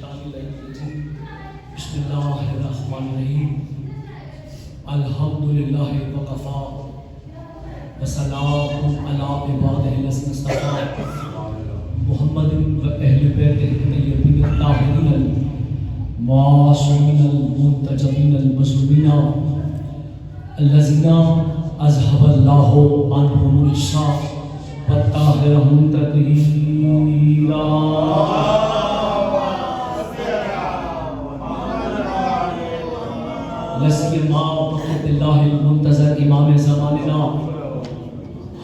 الشیطان الرجیم بسم اللہ الرحمن الرحیم الحمدللہ وکفا وسلام علی عبادہ الذین اصطفی محمد و اہل بیتہ الطیبین الطاہرین المعصومین المنتجبین المظلومین الذین اذهب اللہ عنہم الرجس وطہرہم تطہیرا. لسیما بقیت اللہ المنتظر امام زماننا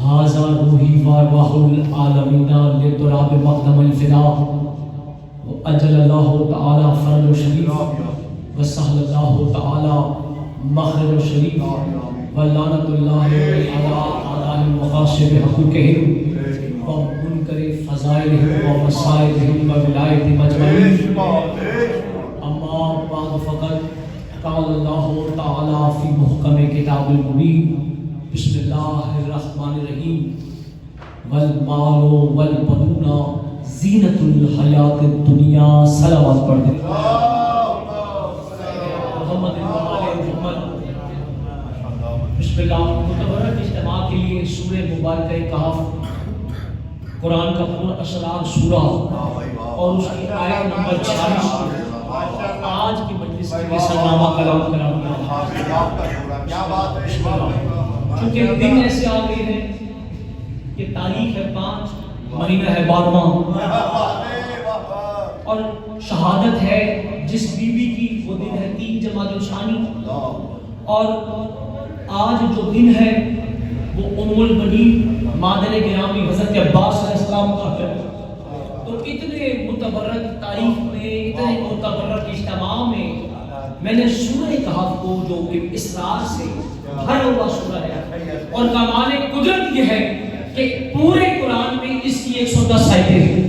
ھذا روحی وارواح العالمین لتراب مقدم الفدا واجل اللہ تعالی فرج الشریف وسہل اللہ تعالی مخرج الشریف ولعنت اللہ علی اعداء المغاصب حقوقہم ومنکر فضائلہم ومصائبہم وولایتہم اجمعین. اما بعد فقط قال اللہ تعالی فی محکم کتاب المبین بسم اللہ الرحمن الرحیم والمال والبنون زینت الحیات الدنیا. صلوات پڑھ دیں محمد محمد. بسم اللہ. متبرک اجتماع کے لیے سورہ مبارکہ کہف قرآن کا پر اسرار سورہ اور اس کی آیت نمبر 46 آج کی مجلس کے سرنامہ کلام کرام چونکہ دن ایسے آ گئے ہیں کہ تاریخ ہے 5 مہینہ ہے 12واں اور شہادت ہے جس بی بی کی وہ دن ہے 3 جمادی الثانی اور آج جو دن ہے وہ ام البنین مادر گرامی حضرت عباس علیہ السلام کا ہے. تو اتنے متبرک تاریخ میں اتنے متبرک اجتماع میں نے سورہ کہف کو جو کہ اسرار سے بھرا ہوا سورہ ہے اور کمال قدرت یہ ہے کہ پورے قرآن میں اس کی 110 آیتیں ہیں.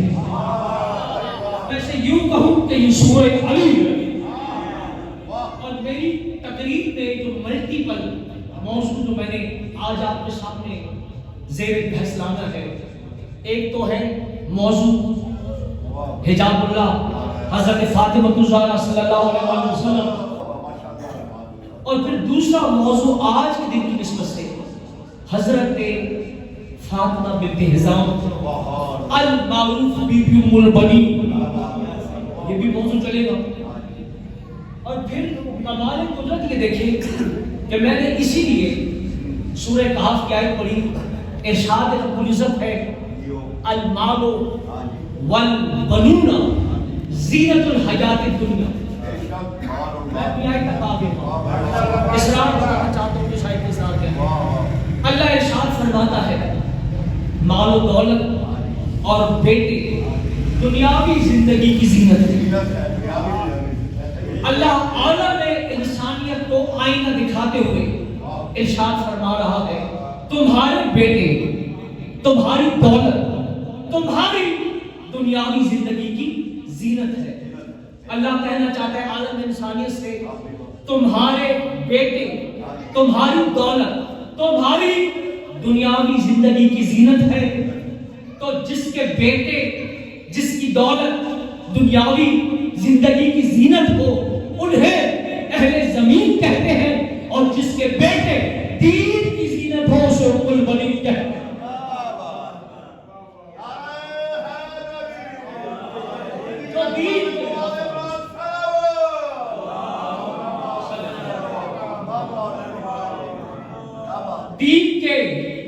ویسے یوں کہوں کہ یہ سورہ علی ہے اور میری تقریر میں جو ملٹیپل موضوع جو میں نے آج آپ کے سامنے زیر بحث لانا ہے، ایک تو ہے موضوع حجاب اللہ حضرت فاطمہ الزہرا صلی اللہ علیہ وسلم اور پھر دوسرا موضوع آج کے دن کی نسبت سے حضرت فاطمہ بنت حزام المعروف بی بی ام البنین، یہ بھی موضوع چلے گا. اور پھر کمال قدرت یہ دیکھیں کہ میں نے اسی لیے سورہ کہف کی آیت پڑھی. ارشاد رب العزت ہے المال والبنون زینت الحیات الدنیا. میں اپنی آیت تک آگے ہوں، اسرار بتانا چاہتا ہوں کہ شاید اسرار کیا ہے. اللہ ارشاد فرماتا ہے مال و دولت اور بیٹے دنیاوی زندگی کی زینت ہے. اللہ عالم انسانیت کو آئینہ دکھاتے ہوئے ارشاد فرما رہا ہے تمہارے بیٹے، تمہاری دولت، تمہاری دنیاوی زندگی کی زینت ہے. اللہ کہنا چاہتا ہے عالم انسانیت سے تمہارے بیٹے، تمہاری دولت، تمہاری دنیاوی زندگی کی زینت ہے. تو جس کے بیٹے، جس کی دولت دنیاوی زندگی کی زینت ہو انہیں اہل زمین کہتے ہیں اور جس کے بیٹے دین کی زینت ہو اسے ام البنین کہتے ہیں. جو دین کے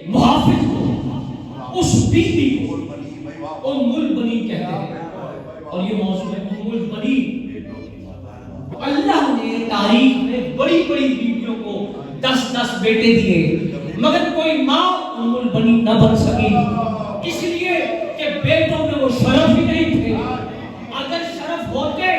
محافظ ہو اس بیوی کو ام البنین کہتے ہیں. اور یہ موضوع ہے ام البنین. اللہ نے تاریخ میں بڑی بڑی بیویوں کو 10 بیٹے دیے مگر کوئی ماں ام البنین نہ بن سکی، اس لیے کہ بیٹوں میں وہ شرف ہی نہیں تھے. اگر شرف ہوتے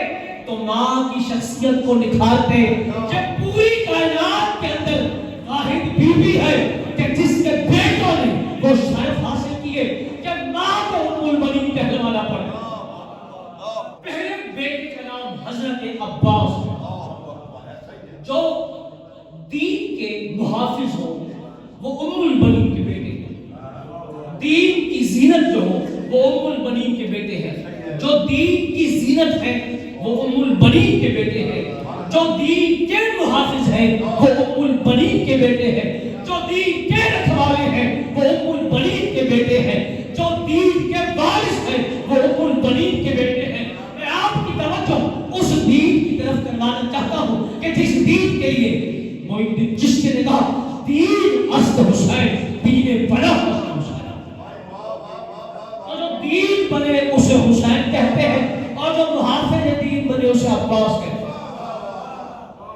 تو ماں کی شخصیت کو نکھارتے. جب پوری کائنات کے اندر واحد بیوی ہے کہ جس کے بیٹوں نے وہ شرف حاصل کیے کہ ماں کو ام البنین کہنے والا پڑا. پہلے بیٹے کا نام حضرت عباس جو دین کے محافظ ہو وہ ام البنین کے بیٹے ہیں. دین کی زینت جو ہو وہ ام البنین کے بیٹے ہیں. جو دین کی زینت ہے وہ ام البنین کے بیٹے ہیں، جو دین کے محافظ ہیں وہ ام البنین کے بیٹے ہیں، جو دین کے رکھوالے ہیں وہ ام البنین کے بیٹے ہیں، جو دین کے وارث ہیں وہ ام البنین کے بیٹے ہیں۔ میں آپ کی توجہ اس دین کی طرف کروانا چاہتا ہوں کہ جس دین کے لیے جس کے نے کہا دین است حسین، دین بنا حسین، اور جو دین بنے اسے حسین کہتے ہیں، اور جو محافظ دین بنے اسے عباس کہتے ہیں۔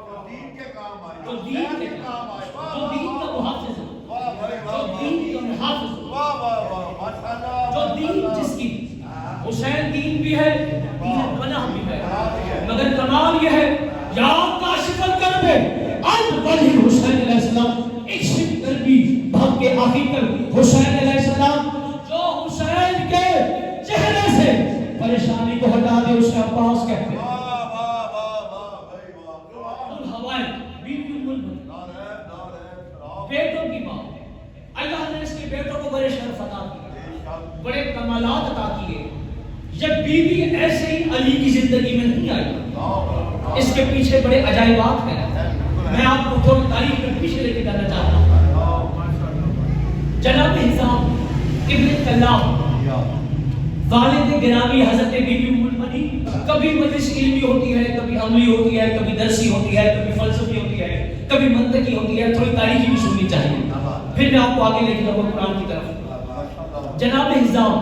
جو دین کا محافظ ہے، جو دین کا محافظ ہے، جو دین جس کی حسین دین بھی ہے، دین بنا بھی ہے، مگر کمال یہ ہے یا کاشف الکرب ولی حسین علیہ السلام، ایک شب کربی بھاگ کے آخر کر حسین علیہ السلام جو حسین کے چہرے سے پریشانی کو ہٹا دے اسے عباس کہتے ہیں۔ بیٹوں کی ماں، اللہ نے اس کے بیٹوں کو بڑے شرف عطا کیے، بڑے کمالات عطا کیے۔ جب بیوی ایسے ہی علی کی زندگی میں نہیں آئی، اس کے پیچھے بڑے عجائبات ہیں۔ میں آپ کو تھوڑی تاریخ میں پیچھے لے کے جانا چاہتا ہوں۔ جناب حزام ابن کلاب، والد گرامی حضرت بی بی ام البنین، کبھی مجلس علمی ہوتی ہے، کبھی عملی ہوتی ہے، کبھی درسی ہوتی ہے، کبھی فلسفی ہوتی ہے، کبھی منطقی ہوتی ہے، تھوڑی تاریخی بھی سننی چاہیے۔ پھر میں آپ کو آگے لے کے جاؤں قرآن کی طرف۔ جناب حزام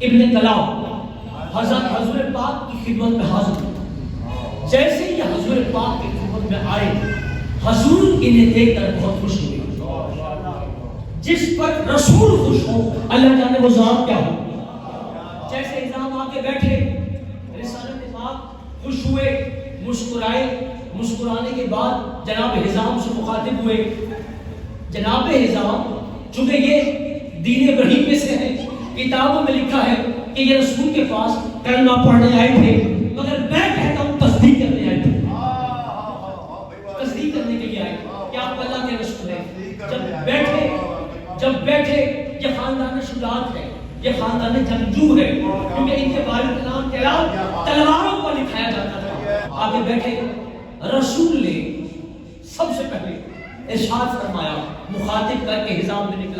ابن کلاب حضرت حضور پاک کی خدمت میں حاضر، جیسے ہی حضور پاک کی خدمت میں آئے، حضور انہیں دیکھ کر بہت خوش ہوئے۔ جس پر رسول خوش ہو اللہ جانے وہ ذات کیا ہو۔ جیسے حزام آ کے بیٹھے، رسالت پاک خوش ہوئے، مسکرائے، مسکرانے کے بعد جناب حزام سے مخاطب ہوئے۔ جناب حزام، چونکہ یہ دین ابراہیم میں سے ہے، کتابوں میں لکھا ہے کہ یہ رسول کے پاس کلمہ پڑھنے آئے تھے، مگر میں کہتا ہوں تصدیق کرنے آئے تھے، تصدیق کرنے کے لیے آئے کہ آپ اللہ کے رسول ہیں۔ جب بیٹھے یہ خاندان شجاعت ہے، یہ خاندان جنگجو ہے، کیونکہ ان کے والد کا نام تلواروں پر لکھایا جاتا تھا۔ آگے بیٹھے، رسول نے سب سے پہلے ارشاد فرمایا، مخاطب کر کے حزام بن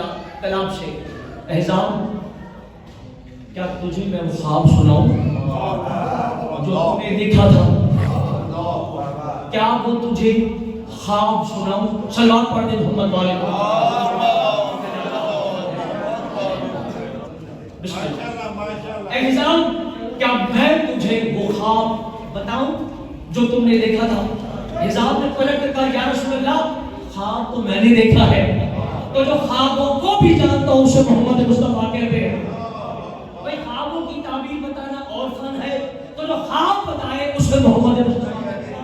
کلاب سے، حزام کیا تجھے میں وہ خواب سناؤں جو تم نے دیکھا تھا؟ کیا وہ تجھے خواب سناؤں؟ صلوات پڑھ دے محمد والے کو۔ اے حزام، کیا میں تجھے وہ خواب بتاؤں جو تم نے دیکھا تھا؟ حزام نے پلٹ کر کہا، یا رسول اللہ، خواب تو میں نے دیکھا ہے، تو جو خوابوں کو بھی جانتا ہوں اسے محمد مصطفیٰ کہتے ہیں۔ بھائی خوابوں کی تعبیر بتانا اور فن ہے، تو جو خواب بتائے اسے محمد مصطفیٰ کہتے ہیں۔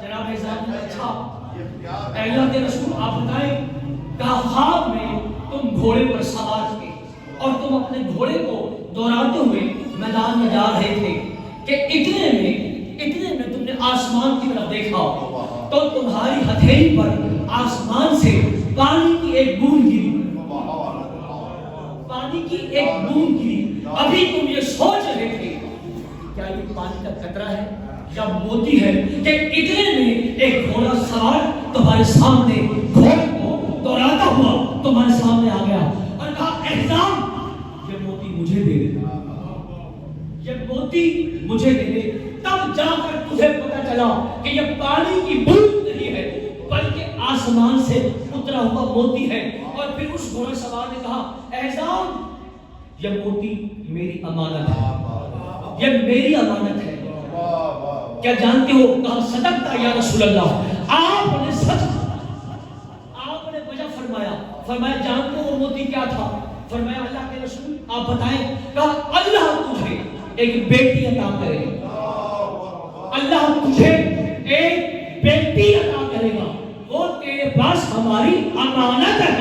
جناب حزام نے اچھا اے اللہ کے رسول آپ بتائیں، کہا خواب میں تم گھوڑے پر سوار تھے اور تم اپنے گھوڑے کو دوڑاتے ہوئے میدان میں جا رہے تھے کہ اتنے میں تم نے آسمان کی طرف دیکھا تو تمہاری ہتھیلی پر آسمان سے پانی کی ایک بوند گری، پانی کی ایک بوند گری۔ ابھی تم یہ سوچ رہے تھے کیا یہ پانی کا قطرہ ہے یا موتی ہے، کہ اتنے میں ایک گھوڑا سوار تمہارے سامنے گھوڑے کو دوڑاتا ہوا تمہارے سامنے آ گیا اور کہا، احزام یہ موتی مجھے دے دے، یہ موتی مجھے دے دے۔ تب جا کر تجھے پتا چلا کہ یہ پانی کی بوند نہیں ہے بلکہ آسمان سے اترا ہوا موتی ہے۔ اور پھر اس گھوڑا سوار نے کہا، احزام یہ موتی میری امانت ہے، یہ میری امانت ہے، کیا جانتے ہو؟ کہا، صدقتا یا رسول اللہ، آپ نے سچ، آپ نے وجہ فرمایا جانتے ہو وہ موتی کیا تھا؟ فرمایا اللہ کے رسول آپ بتائیں۔ کہا، اللہ تجھے ایک بیٹی عطا کرے، اللہ تجھے ایک بیٹی عطا کرے گا، وہ تیرے پاس ہماری امانت ہے۔